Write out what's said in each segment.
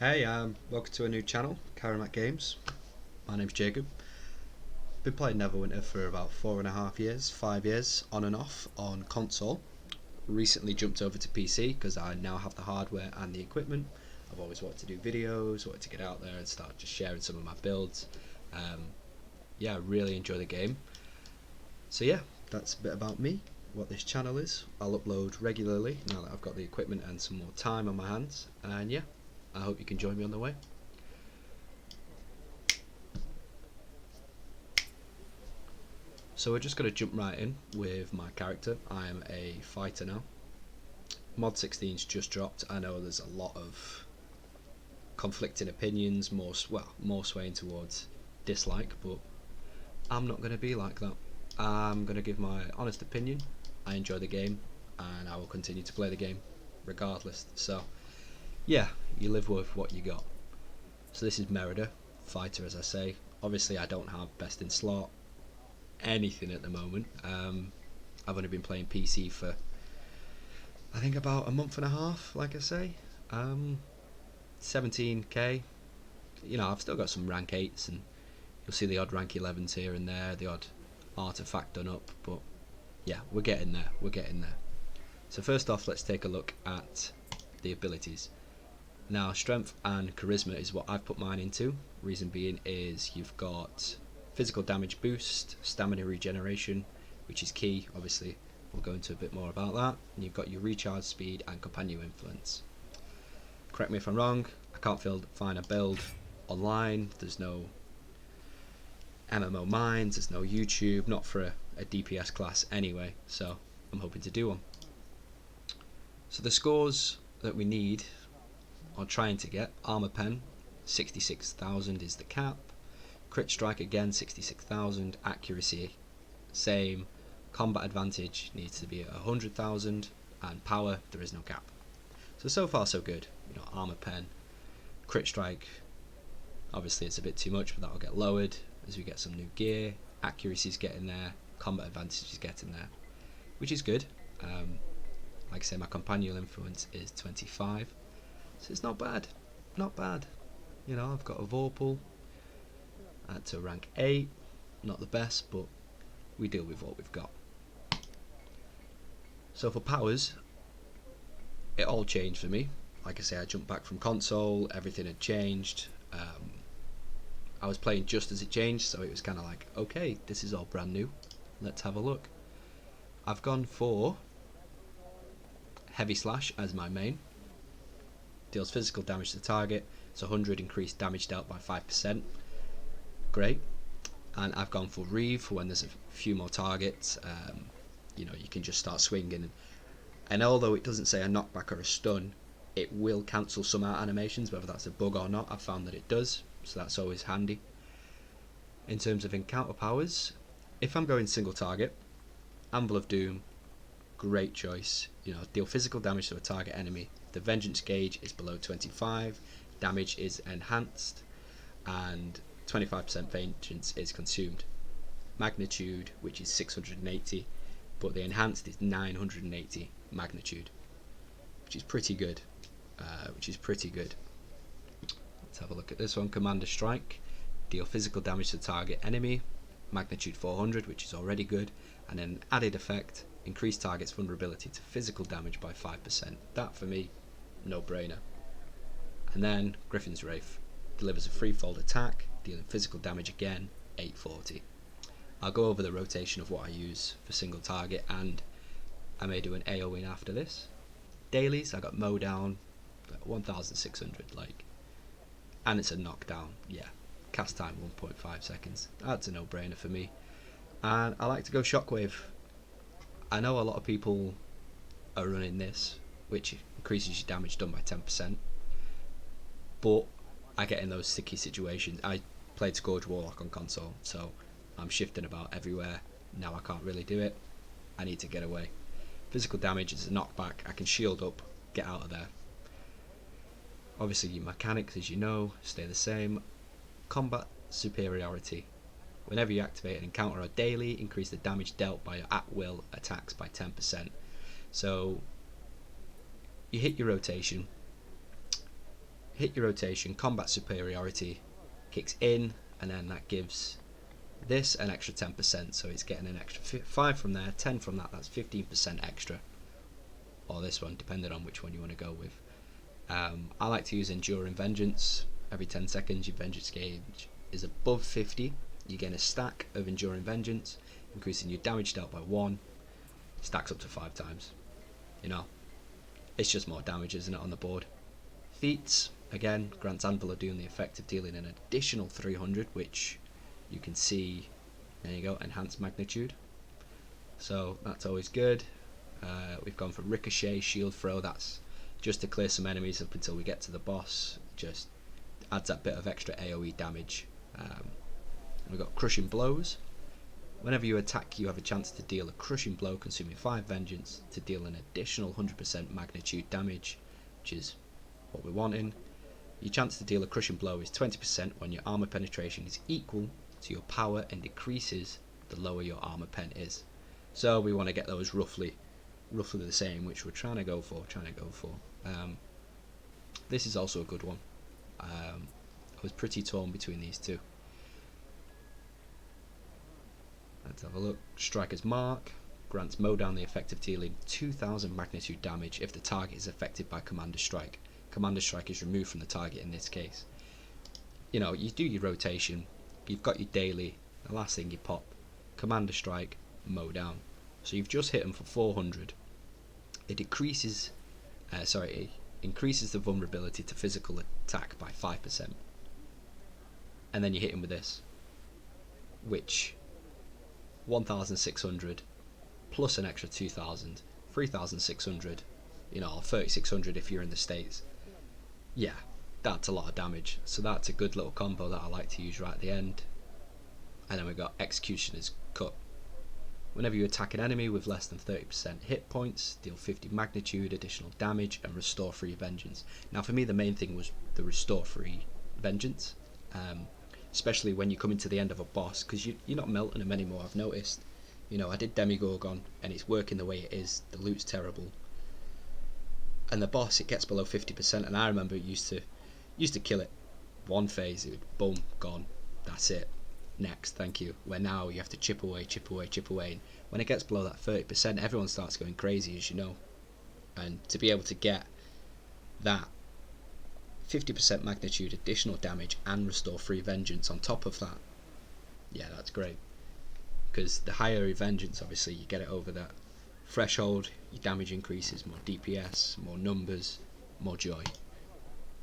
Hey, welcome to a new channel, Karamat Games. My name's Jacob. Been playing Nevrwinter for about 4.5 years, 5 years, on and off on console. Recently jumped over to PC because I now have the hardware and the equipment. I've always wanted to do videos, wanted to get out there and start just sharing some of my builds. Yeah, I really enjoy the game. So yeah, that's a bit about me, what this channel is. I'll upload regularly now that I've got the equipment and some more time on my hands. And yeah, I hope you can join me on the way. So we're just going to jump right in with my character. I am a fighter now. Mod16's just dropped. I know there's a lot of conflicting opinions, more swaying towards dislike, but I'm not going to be like that. I'm going to give my honest opinion. I enjoy the game and I will continue to play the game regardless. So yeah, you live with what you got. So this is Merida, fighter as I say. Obviously I don't have best in slot, anything at the moment. I've only been playing PC for I think about a month and a half, like I say. 17k. You know, I've still got some rank 8s and you'll see the odd rank 11s here and there, the odd artifact done up, but yeah, we're getting there. So first off, let's take a look at the abilities. Now, strength and charisma is what I've put mine into. Reason being is you've got physical damage boost, stamina regeneration, which is key, obviously we'll go into a bit more about that, and you've got your recharge speed and companion influence. Correct me if I'm wrong, I can't find a build online, there's no MMO mines, there's no YouTube, not for a DPS class anyway, so I'm hoping to do one. So the scores that we need, or trying to get: armor pen 66,000 is the cap, crit strike again 66,000, accuracy same, combat advantage needs to be at 100,000, and power there is no cap. So far so good. You know, armor pen, crit strike, obviously it's a bit too much, but that'll get lowered as we get some new gear. Accuracy's getting there, combat advantage is getting there, which is good. Like I say, my companion influence is 25, so it's not bad, not bad. You know, I've got a Vorpal at to rank 8, not the best, but we deal with what we've got. So for powers, it all changed for me. Like I say, I jumped back from console, everything had changed. I was playing just as it changed, so it was kind of like, okay, this is all brand new, let's have a look. I've gone for heavy slash as my main. Deals physical damage to the target, so 100 increased damage dealt by 5%. Great. And I've gone for Reeve for when there's a few more targets. You know, you can just start swinging, and although it doesn't say a knockback or a stun, it will cancel some out animations, whether that's a bug or not. I've found that it does, so that's always handy. In terms of encounter powers, if I'm going single target, Anvil of Doom, great choice. You know, deal physical damage to a target enemy. The vengeance gauge is below 25, damage is enhanced, and 25% vengeance is consumed. Magnitude, which is 680, but the enhanced is 980 magnitude, which is pretty good. Let's have a look at this one. Commander Strike, deal physical damage to target enemy, magnitude 400, which is already good, and then added effect, increase target's vulnerability to physical damage by 5%. That for me, no brainer. And then Griffin's Wraith delivers a threefold attack, dealing physical damage again, 840. I'll go over the rotation of what I use for single target, and I may do an AO in after this. Dailies, I got Mow Down, 1,600, like, and it's a knockdown. Yeah, cast time 1.5 seconds. That's a no-brainer for me. And I like to go Shockwave. I know a lot of people are running this, which increases your damage done by 10%, but I get in those sticky situations. I played Scourge Warlock on console, so I'm shifting about everywhere. Now I can't really do it. I need to get away. Physical damage is a knockback. I can shield up, get out of there. Obviously your mechanics, as you know, stay the same. Combat superiority. Whenever you activate an encounter or daily, increase the damage dealt by your at-will attacks by 10%. So you hit your rotation. hit your rotation, combat superiority kicks in, and then that gives this an extra 10%, so it's getting an extra 5 from there, 10 from that, that's 15% extra, or this one, depending on which one you want to go with. I like to use Enduring Vengeance. Every 10 seconds your Vengeance gauge is above 50, you gain a stack of Enduring Vengeance, increasing your damage dealt by 1, stacks up to 5 times. You know, it's just more damage, isn't it, on the board. Feats, again, grants Anvil of Doom the effect of dealing an additional 300, which you can see, there you go, enhanced magnitude. So that's always good. We've gone for Ricochet, Shield Throw, that's just to clear some enemies up until we get to the boss, just adds that bit of extra AoE damage. We've got Crushing Blows. Whenever you attack, you have a chance to deal a Crushing Blow, consuming 5 Vengeance, to deal an additional 100% magnitude damage, which is what we're wanting. Your chance to deal a Crushing Blow is 20% when your armor penetration is equal to your power and decreases the lower your armor pen is. So we want to get those roughly the same, which we're trying to go for. This is also a good one. I was pretty torn between these two. Let's have a look. Striker's Mark grants mow down the effect of dealing 2000 magnitude damage if the target is affected by Commander Strike. Commander Strike is removed from the target in this case. You know, you do your rotation, you've got your daily, the last thing you pop, Commander Strike, mow down. So you've just hit them for 400. It increases the vulnerability to physical attack by 5%. And then you hit him with this, which 1,600 plus an extra 2,000, 3,600, you know, or 3,600 if you're in the States. Yeah, that's a lot of damage. So that's a good little combo that I like to use right at the end. And then we've got Executioner's Cut. Whenever you attack an enemy with less than 30% hit points, deal 50 magnitude, additional damage, and restore free vengeance. Now for me the main thing was the restore free vengeance, especially when you come into the end of a boss, because you're not melting them anymore. I've noticed, you know, I did Demigorgon and it's working the way it is, the loot's terrible, and the boss, it gets below 50%, and I remember it used to kill it one phase, it would boom, gone, that's it, next, thank you. Where now you have to chip away, and when it gets below that 30%, everyone starts going crazy, as you know. And to be able to get that 50% magnitude, additional damage, and restore free vengeance on top of that, yeah, that's great. Because the higher your vengeance, obviously you get it over that threshold, your damage increases, more DPS, more numbers, more joy.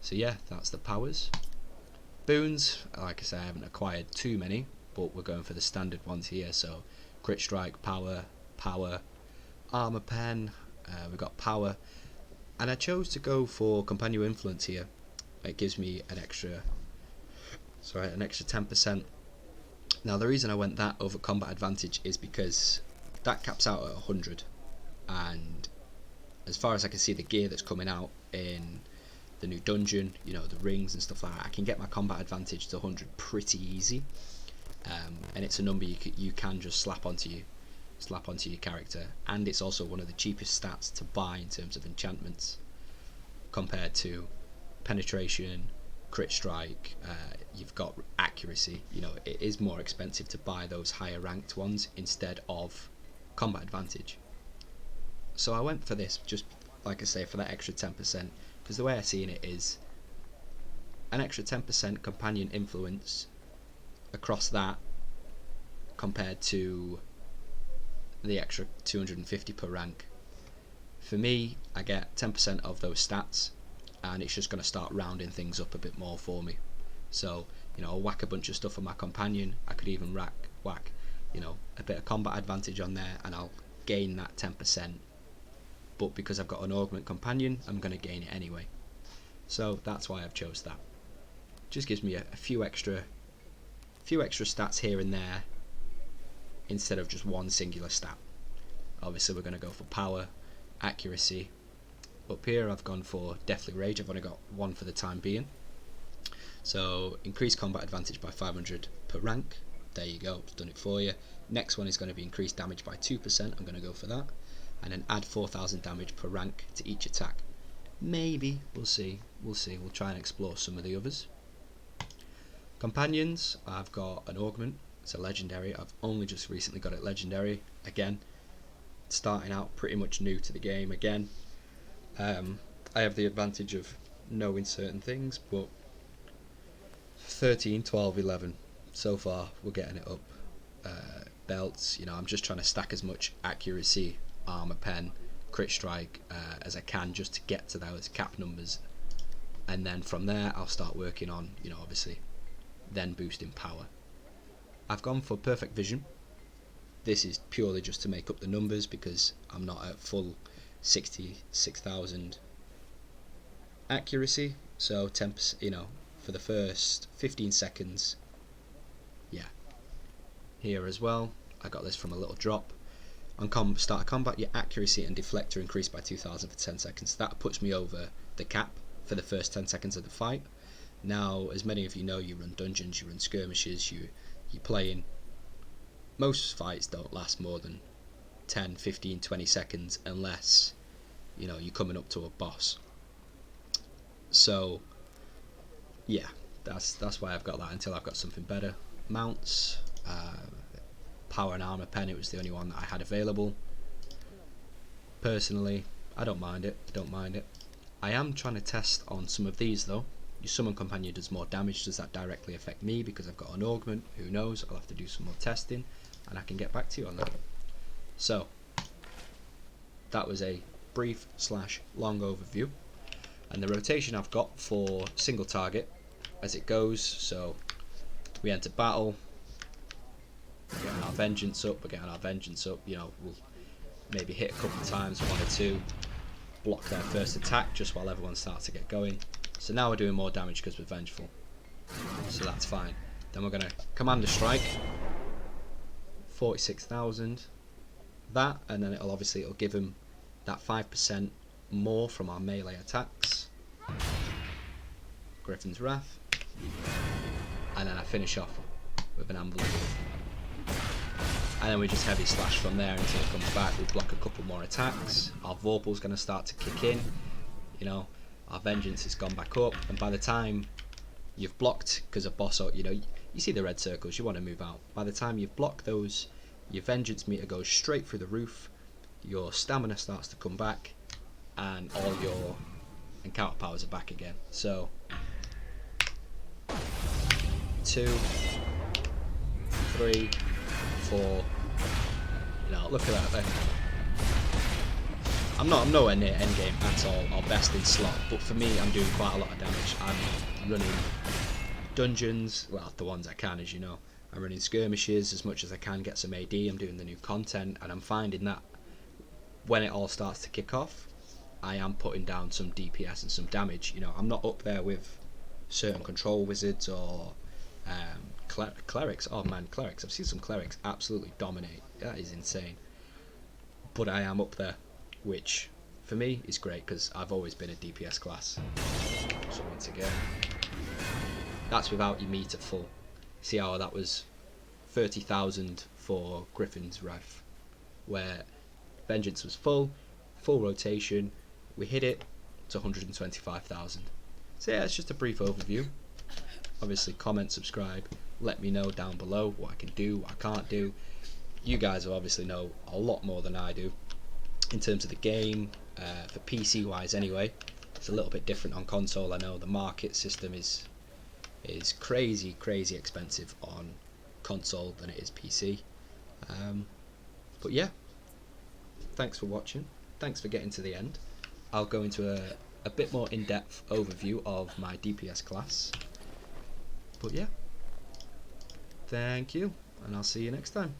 So yeah, that's the powers. Boons, like I say, I haven't acquired too many, but we're going for the standard ones here. So Crit Strike, Power, Armor Pen, we've got Power, and I chose to go for Companion Influence here. It gives me an extra 10%. Now the reason I went that over Combat Advantage is because that caps out at 100, and as far as I can see, the gear that's coming out in the new dungeon, you know, the rings and stuff like that, I can get my Combat Advantage to 100 pretty easy, and it's a number you can just slap onto your character, and it's also one of the cheapest stats to buy in terms of enchantments compared to penetration, Crit Strike. You've got accuracy. You know, it is more expensive to buy those higher ranked ones instead of Combat Advantage. So I went for this, just like I say, for that extra 10%, because the way I seen it is an extra 10% Companion Influence across that compared to the extra 250 per rank. For me, I get 10% of those stats, and it's just going to start rounding things up a bit more for me. So, you know, I'll whack a bunch of stuff on my companion. I could even whack, you know, a bit of Combat Advantage on there, and I'll gain that 10%. But because I've got an augment companion, I'm going to gain it anyway. So that's why I've chose that. Just gives me a few extra stats here and there instead of just one singular stat. Obviously we're going to go for power, accuracy. Up here I've gone for Deathly Rage. I've only got one for the time being. So increase combat advantage by 500 per rank. There you go, it's done it for you. Next one is going to be increased damage by 2%. I'm going to go for that. And then add 4,000 damage per rank to each attack. Maybe, we'll see. We'll try and explore some of the others. Companions, I've got an augment. It's a legendary. I've only just recently got it legendary. Again, starting out pretty much new to the game again. I have the advantage of knowing certain things, but 13, 12, 11 so far we're getting it up. Belts, you know, I'm just trying to stack as much accuracy, armor pen, crit strike as I can, just to get to those cap numbers, and then from there I'll start working on, you know, obviously then boosting power. I've gone for perfect vision. This is purely just to make up the numbers because I'm not at full 66,000 accuracy, so 10%, you know, for the first 15 seconds. Yeah, here as well I got this from a little drop. On start of combat, your accuracy and deflector increase by 2,000 for 10 seconds. That puts me over the cap for the first 10 seconds of the fight. Now, as many of you know, you run dungeons, you run skirmishes, you play in. Most fights don't last more than 10, 15, 20 seconds unless, you know, you're coming up to a boss. So, yeah, that's why I've got that until I've got something better. Mounts, power and armor pen, it was the only one that I had available. Personally, I don't mind it. I am trying to test on some of these though. Your summon companion does more damage. Does that directly affect me because I've got an augment? Who knows? I'll have to do some more testing and I can get back to you on that. So that was a brief / long overview, and the rotation I've got for single target as it goes. So we enter battle, we're getting our vengeance up, you know, we'll maybe hit a couple of times, 1 or 2, block their first attack just while everyone starts to get going. So now we're doing more damage because we're vengeful, so that's fine. Then we're going to commander strike, 46,000, that, and then it'll give him that 5% more from our melee attacks. Griffin's Wrath, and then I finish off with an envelope. And then we just heavy slash from there until it comes back. We block a couple more attacks. Our Vorpal's going to start to kick in. You know, our vengeance has gone back up, and by the time you've blocked, because a boss, you know, you see the red circles, you want to move out. By the time you've blocked those, your vengeance meter goes straight through the roof. Your stamina starts to come back, and all your encounter powers are back again. So 2, 3, 4. You know, look at that there. I'm nowhere near endgame at all, or best in slot, but for me I'm doing quite a lot of damage. I'm running dungeons, well, the ones I can, as you know. I'm running skirmishes as much as I can, get some AD, I'm doing the new content, and I'm finding that when it all starts to kick off, I am putting down some DPS and some damage. You know, I'm not up there with certain control wizards or clerics. Oh man, clerics, I've seen some clerics absolutely dominate. That is insane. But I am up there, which for me is great because I've always been a DPS class. So once again, that's without your meter full. See how that was 30,000 for Griffin's Wrath, where vengeance was full rotation, we hit it to 125,000. So yeah, it's just a brief overview. Obviously comment, subscribe, let me know down below what I can do, what I can't do. You guys will obviously know a lot more than I do in terms of the game, for PC wise anyway. It's a little bit different on console. I know the market system is crazy expensive on console than it is PC. But yeah, thanks for watching, thanks for getting to the end. I'll go into a bit more in-depth overview of my DPS class. But yeah, thank you, and I'll see you next time.